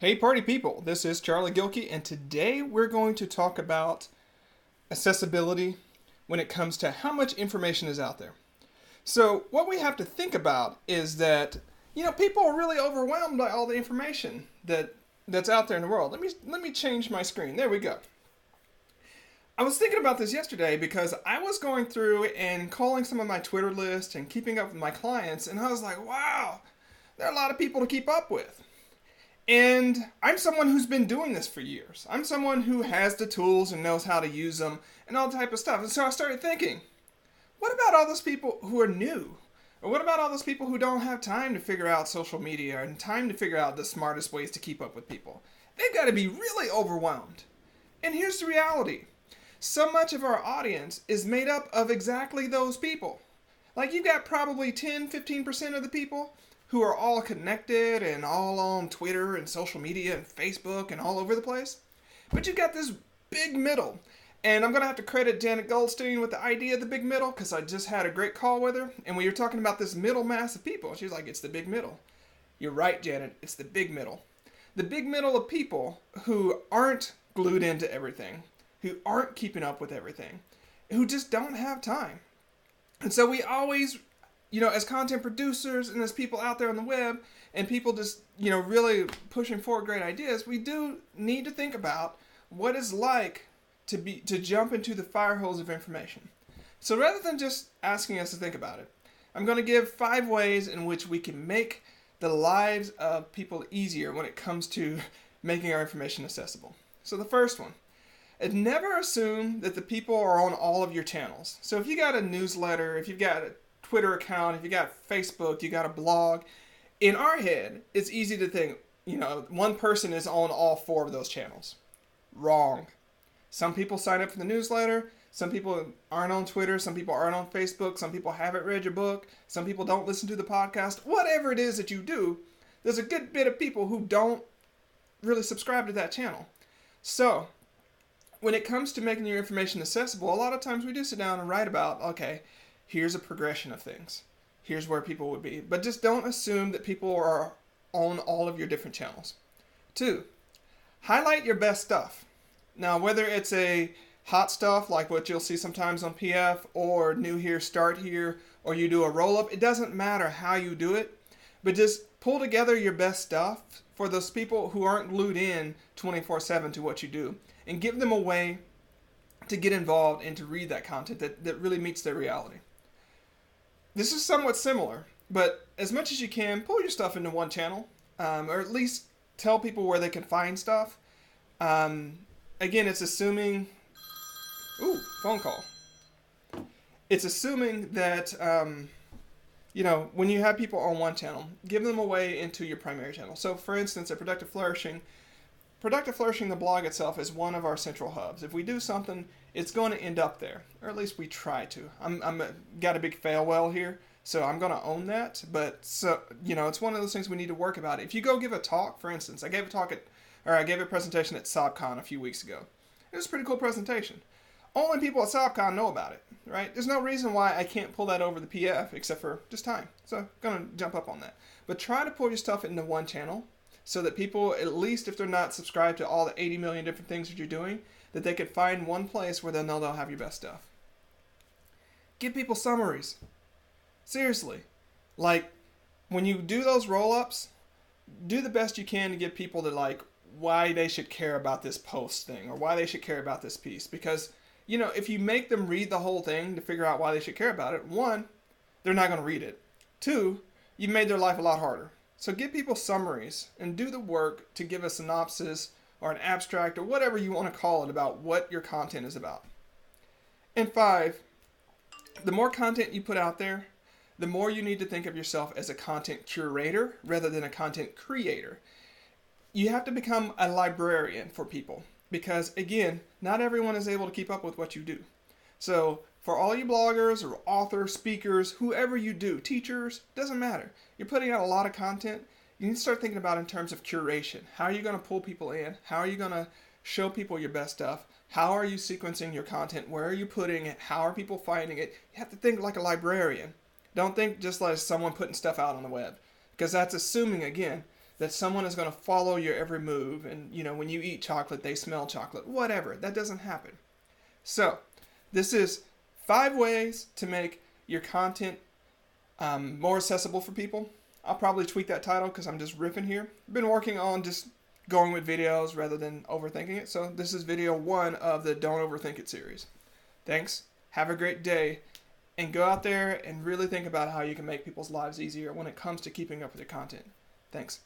Hey, party people, this is Charlie Gilkey, and today we're going to talk about accessibility when it comes to how much information is out there. So, what we have to think about is that, people are really overwhelmed by all the information that's out there in the world. Let me change my screen. There we go. I was thinking about this yesterday because I was going through and calling some of my Twitter list and keeping up with my clients, and I was like, wow, there are a lot of people to keep up with. And I'm someone who's been doing this for years. I'm someone who has the tools and knows how to use them and all type of stuff. And so I started thinking, what about all those people who are new? Or what about all those people who don't have time to figure out social media and time to figure out the smartest ways to keep up with people? They've got to be really overwhelmed. And here's the reality. So much of our audience is made up of exactly those people. Like you've got probably 10-15% of the people who are all connected and all on Twitter and social media and Facebook and all over the place. But you've got this big middle. And I'm going to have to credit Janet Goldstein with the idea of the big middle because I just had a great call with her. And we were talking about this middle mass of people. She's like, it's the big middle. You're right, Janet. It's the big middle. The big middle of people who aren't glued into everything, who aren't keeping up with everything, who just don't have time. And so we always, as content producers and as people out there on the web and people just, really pushing forward great ideas, we do need to think about what it's like to jump into the fire hose of information. So rather than just asking us to think about it, I'm going to give 5 ways in which we can make the lives of people easier when it comes to making our information accessible. So the first one, never assume that the people are on all of your channels. So if you got a newsletter, if you've got a Twitter account, if you got Facebook, you got a blog, in our head, it's easy to think, one person is on all 4 of those channels. Wrong. Some people sign up for the newsletter, some people aren't on Twitter, some people aren't on Facebook, some people haven't read your book, some people don't listen to the podcast. Whatever it is that you do, there's a good bit of people who don't really subscribe to that channel. So, when it comes to making your information accessible, a lot of times we do sit down and write about, okay, here's a progression of things. Here's where people would be. But just don't assume that people are on all of your different channels. 2, highlight your best stuff. Now, whether it's a hot stuff like what you'll see sometimes on PF or new here, start here, or you do a roll-up, it doesn't matter how you do it, but just pull together your best stuff for those people who aren't glued in 24/7 to what you do and give them a way to get involved and to read that content that really meets their reality. This is somewhat similar, but as much as you can, pull your stuff into one channel, or at least tell people where they can find stuff. Again, it's assuming... Ooh, phone call. It's assuming that, when you have people on one channel, give them a way into your primary channel. So, for instance, at Productive Flourishing, the blog itself is one of our central hubs. If we do something, it's going to end up there, or at least we try to. I'm got a big fail well here, so I'm going to own that. But it's one of those things we need to work about. If you go give a talk, for instance, I gave a presentation at SobCon a few weeks ago. It was a pretty cool presentation. Only people at SobCon know about it, right? There's no reason why I can't pull that over the PF except for just time. So I'm going to jump up on that. But try to pull your stuff into one channel, so that people, at least if they're not subscribed to all the 80 million different things that you're doing, that they could find one place where they know they'll have your best stuff. Give people summaries. Seriously. Like, when you do those roll-ups, do the best you can to give people why they should care about this post thing, or why they should care about this piece. Because, if you make them read the whole thing to figure out why they should care about it, 1, they're not going to read it. 2, you've made their life a lot harder. So give people summaries and do the work to give a synopsis or an abstract or whatever you want to call it about what your content is about. And 5, the more content you put out there, the more you need to think of yourself as a content curator rather than a content creator. You have to become a librarian for people because, again, not everyone is able to keep up with what you do. So for all you bloggers or authors, speakers, whoever you do, teachers, doesn't matter. You're putting out a lot of content. You need to start thinking about it in terms of curation. How are you going to pull people in? How are you going to show people your best stuff? How are you sequencing your content? Where are you putting it? How are people finding it? You have to think like a librarian. Don't think just like someone putting stuff out on the web, because that's assuming, again, that someone is going to follow your every move, and when you eat chocolate, they smell chocolate. Whatever. That doesn't happen. So, this is 5 ways to make your content more accessible for people. I'll probably tweak that title because I'm just riffing here. I've been working on just going with videos rather than overthinking it. So this is video 1 of the Don't Overthink It series. Thanks. Have a great day. And go out there and really think about how you can make people's lives easier when it comes to keeping up with your content. Thanks.